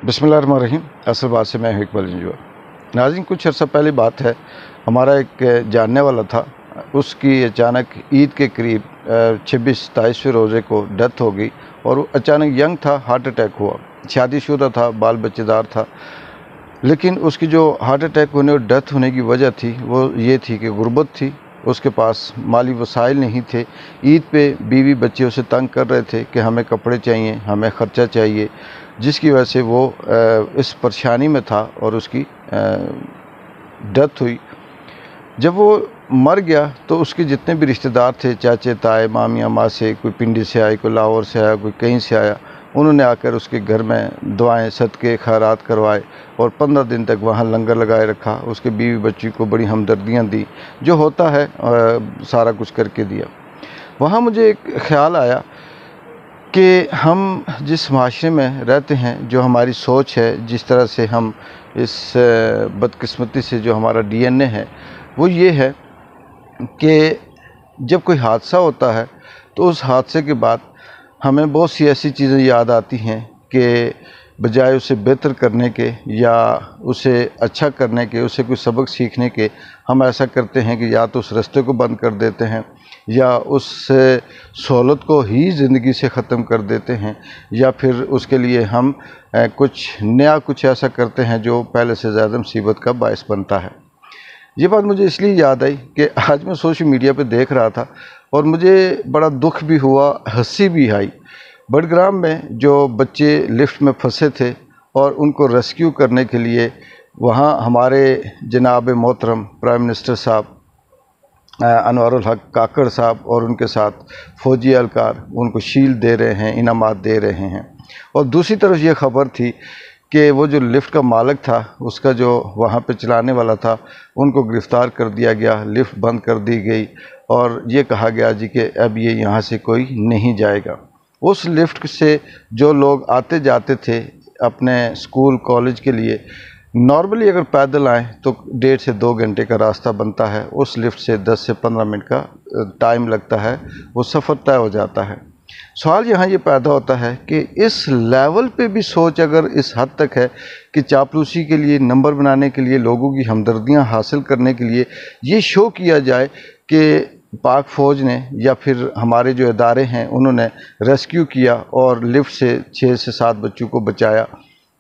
बिस्मिल्लाहिर्रहमानिर्रहीम। असल से मैं इकबाल इंजवा। नाज़रीन, कुछ अर्सा पहले बात है, हमारा एक जानने वाला था, उसकी अचानक ईद के करीब 26-27वें रोज़े को डेथ हो गई और वो अचानक यंग था, हार्ट अटैक हुआ। शादीशुदा था, बाल बच्चेदार था, लेकिन उसकी जो हार्ट अटैक होने और डेथ होने की वजह थी वो ये थी कि गुर्बत थी, उसके पास माली वसाइल नहीं थे। ईद पे बीवी बच्चे उसे तंग कर रहे थे कि हमें कपड़े चाहिए, हमें ख़र्चा चाहिए, जिसकी वजह से वो इस परेशानी में था और उसकी डेथ हुई। जब वो मर गया तो उसके जितने भी रिश्तेदार थे, चाचे ताए मामियाँ मासे, कोई पिंडी से आए, कोई लाहौर से आया, कोई कहीं से आया, उन्होंने आकर उसके घर में दुआएं सदके खैरात करवाए और 15 दिन तक वहाँ लंगर लगाए रखा। उसके बीवी बच्ची को बड़ी हमदर्दियाँ दी, जो होता है सारा कुछ करके दिया। वहाँ मुझे एक ख़्याल आया कि हम जिस माशरे में रहते हैं, जो हमारी सोच है, जिस तरह से हम इस बदकिस्मती से जो हमारा DNA है वो ये है कि जब कोई हादसा होता है तो उस हादसे के बाद हमें बहुत सी ऐसी चीज़ें याद आती हैं कि बजाय उसे बेहतर करने के या उसे अच्छा करने के, उसे कोई सबक सीखने के, हम ऐसा करते हैं कि या तो उस रास्ते को बंद कर देते हैं या उस सहूलत को ही ज़िंदगी से ख़त्म कर देते हैं, या फिर उसके लिए हम कुछ नया कुछ ऐसा करते हैं जो पहले से ज़्यादा मुसीबत का बायस बनता है। ये बात मुझे इसलिए याद आई कि आज मैं सोशल मीडिया पे देख रहा था और मुझे बड़ा दुख भी हुआ, हंसी भी आई। बडग्राम में जो बच्चे लिफ्ट में फंसे थे और उनको रेस्क्यू करने के लिए वहाँ हमारे जनाब मोहतरम प्राइम मिनिस्टर साहब अनवारुल हक काकड़ साहब और उनके साथ फ़ौजी एहलकार उनको शील्ड दे रहे हैं, इनामात दे रहे हैं। और दूसरी तरफ ये ख़बर थी कि वो जो लिफ्ट का मालिक था, उसका जो वहाँ पे चलाने वाला था, उनको गिरफ़्तार कर दिया गया, लिफ्ट बंद कर दी गई और ये कहा गया जी कि अब ये यहाँ से कोई नहीं जाएगा। उस लिफ्ट से जो लोग आते जाते थे अपने स्कूल कॉलेज के लिए, नॉर्मली अगर पैदल आएँ तो 1.5 से 2 घंटे का रास्ता बनता है, उस लिफ्ट से 10 से 15 मिनट का टाइम लगता है, वो सफ़र तय हो जाता है। सवाल यहाँ ये पैदा होता है कि इस लेवल पे भी सोच अगर इस हद तक है कि चापलूसी के लिए, नंबर बनाने के लिए, लोगों की हमदर्दियाँ हासिल करने के लिए ये शो किया जाए कि पाक फ़ौज ने या फिर हमारे जो इदारे हैं उन्होंने रेस्क्यू किया और लिफ्ट से 6 से 7 बच्चों को बचाया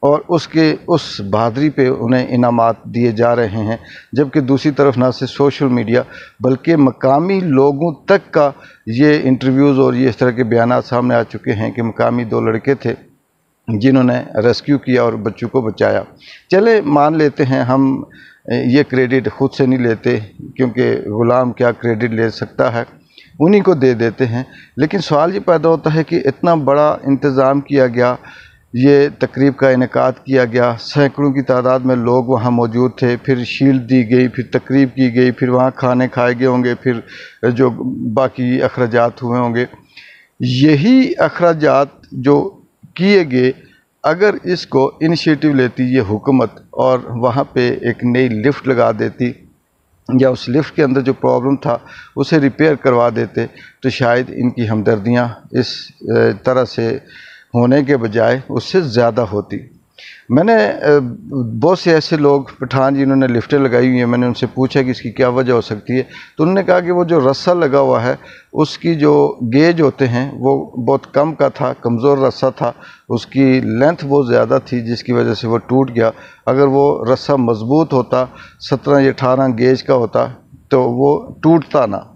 और उसके उस बहादुरी पे उन्हें इनामात दिए जा रहे हैं, जबकि दूसरी तरफ ना सिर्फ सोशल मीडिया बल्कि मकामी लोगों तक का ये इंटरव्यूज़ और ये इस तरह के बयानात सामने आ चुके हैं कि मकामी 2 लड़के थे जिन्होंने रेस्क्यू किया और बच्चों को बचाया। चले मान लेते हैं, हम ये क्रेडिट ख़ुद से नहीं लेते क्योंकि ग़ुलाम क्या क्रेडिट ले सकता है, उन्हीं को दे देते हैं। लेकिन सवाल ये पैदा होता है कि इतना बड़ा इंतज़ाम किया गया, ये तकरीब का इनेकाद किया गया, सैकड़ों की तादाद में लोग वहाँ मौजूद थे, फिर शील्ड दी गई, फिर तकरीब की गई, फिर वहाँ खाने खाए गए होंगे, फिर जो बाकी अखराजात हुए होंगे। यही अखराजात जो किए गए, अगर इसको इनिशिएटिव लेती ये हुकूमत और वहाँ पे एक नई लिफ्ट लगा देती या उस लिफ्ट के अंदर जो प्रॉब्लम था उसे रिपेयर करवा देते तो शायद इनकी हमदर्दियाँ इस तरह से होने के बजाय उससे ज़्यादा होती। मैंने बहुत से ऐसे लोग पठान जिन्होंने लिफ्टें लगाई हुई हैं, मैंने उनसे पूछा कि इसकी क्या वजह हो सकती है, तो उन्होंने कहा कि वो जो रस्सा लगा हुआ है उसकी जो गेज होते हैं वो बहुत कम का था, कमज़ोर रस्सा था, उसकी लेंथ बहुत ज़्यादा थी जिसकी वजह से वो टूट गया। अगर वो रस्सा मज़बूत होता, 17 या 18 गेज का होता तो वो टूटता ना।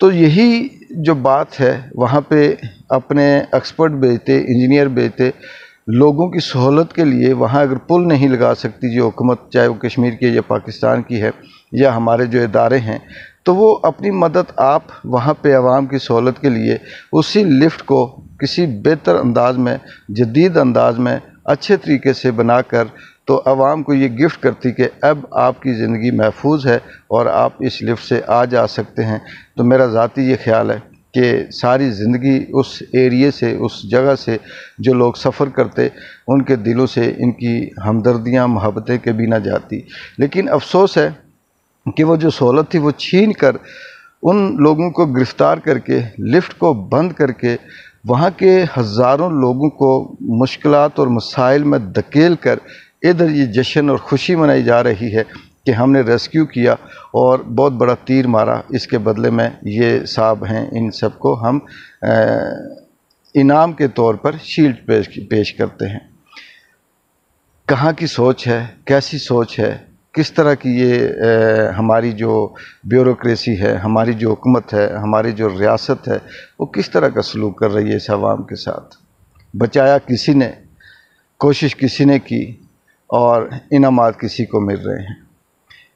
तो यही जो बात है, वहाँ पे अपने एक्सपर्ट भेजते, इंजीनियर भेजते, लोगों की सहूलत के लिए वहाँ अगर पुल नहीं लगा सकती जो हुकूमत, चाहे वो कश्मीर की या पाकिस्तान की है या हमारे जो इदारे हैं, तो वो अपनी मदद आप वहाँ पे आवाम की सहूलत के लिए उसी लिफ्ट को किसी बेहतर अंदाज में, जदीद अंदाज में, अच्छे तरीके से बनाकर तो आवाम को ये गिफ्ट करती कि अब आपकी ज़िंदगी महफूज है और आप इस लिफ्ट से आ जा सकते हैं। तो मेरा ज़ाती ये ख्याल है कि सारी ज़िंदगी उस एरिए से, उस जगह से जो लोग सफ़र करते, उनके दिलों से इनकी हमदर्दियाँ, मोहब्बतें कभी ना जाती। लेकिन अफसोस है कि वो जो सहूलत थी वो छीन कर उन लोगों को गिरफ़्तार करके, लिफ्ट को बंद करके वहाँ के हज़ारों लोगों को मुश्किलात और मसाइल में धकेल कर इधर ये जश्न और ख़ुशी मनाई जा रही है कि हमने रेस्क्यू किया और बहुत बड़ा तीर मारा। इसके बदले में ये साहब हैं, इन सब को हम इनाम के तौर पर शील्ड पेश करते हैं। कहाँ की सोच है, कैसी सोच है, किस तरह की ये हमारी जो ब्यूरोक्रेसी है, हमारी जो हुकूमत है, हमारी जो रियासत है, वो किस तरह का सलूक कर रही है इस आवाम के साथ। बचाया किसी ने, कोशिश किसी ने की और इनामात किसी को मिल रहे हैं।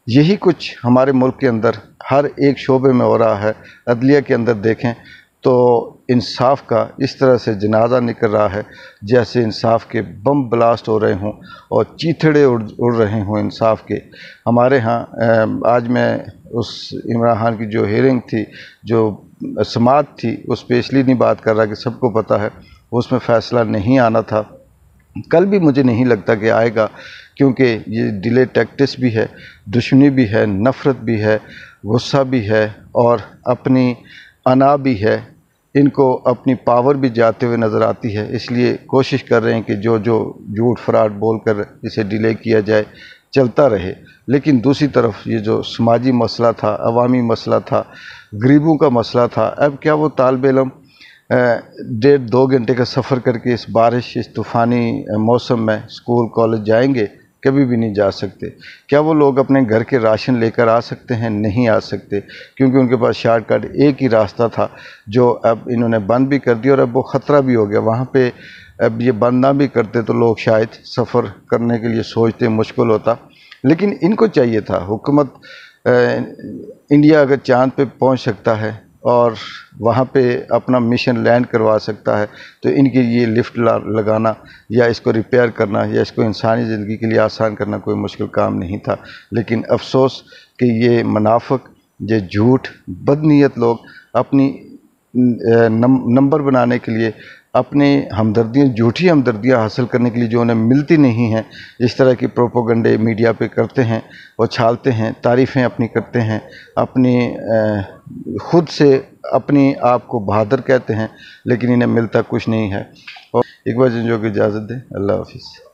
यही कुछ हमारे मुल्क के अंदर हर एक शोबे में हो रहा है। अदलिया के अंदर देखें तो इंसाफ का इस तरह से जनाजा निकल रहा है जैसे इंसाफ के बम ब्लास्ट हो रहे हों और चीथड़े उड़ रहे हों इंसाफ के। हमारे यहाँ आज मैं उस इमरान खान की जो हियरिंग थी, जो समाअत थी, उस पर इसलिए नहीं बात कर रहा कि सबको पता है उसमें फ़ैसला नहीं आना था। कल भी मुझे नहीं लगता कि आएगा, क्योंकि ये डिले टैक्टिस भी है, दुश्मनी भी है, नफ़रत भी है, गुस्सा भी है और अपनी अना भी है। इनको अपनी पावर भी जाते हुए नज़र आती है, इसलिए कोशिश कर रहे हैं कि जो झूठ फराड बोल कर इसे डिले किया जाए, चलता रहे। लेकिन दूसरी तरफ ये जो समाजी मसला था, अवामी मसला था, गरीबों का मसला था, अब क्या वो तालिब इल्म 1.5-2 घंटे का सफ़र करके इस बारिश, इस तूफ़ानी मौसम में स्कूल कॉलेज जाएंगे? कभी भी नहीं जा सकते। क्या वो लोग अपने घर के राशन लेकर आ सकते हैं? नहीं आ सकते, क्योंकि उनके पास शॉर्टकट एक ही रास्ता था जो अब इन्होंने बंद भी कर दिया और अब वो ख़तरा भी हो गया। वहाँ पे अब ये बंद ना भी करते तो लोग शायद सफ़र करने के लिए सोचते मुश्किल होता। लेकिन इनको चाहिए था, हुकूमत इंडिया अगर चाँद पे पहुँच सकता है और वहाँ पे अपना मिशन लैंड करवा सकता है तो इनके ये लिफ्ट लगाना या इसको रिपेयर करना या इसको इंसानी ज़िंदगी के लिए आसान करना कोई मुश्किल काम नहीं था। लेकिन अफसोस कि ये मुनाफिक, ये झूठ, बदनीयत लोग अपनी नंबर बनाने के लिए, अपनी हमदर्दियाँ, झूठी हमदर्दियाँ हासिल करने के लिए जो उन्हें मिलती नहीं हैं, इस तरह की प्रोपोगंडे मीडिया पे करते हैं और छालते हैं, तारीफ़ें अपनी करते हैं, अपनी खुद से अपनी आप को बहादुर कहते हैं, लेकिन इन्हें मिलता कुछ नहीं है। और एक बार जो की इजाज़त दें। अल्लाह हाफ़िज़।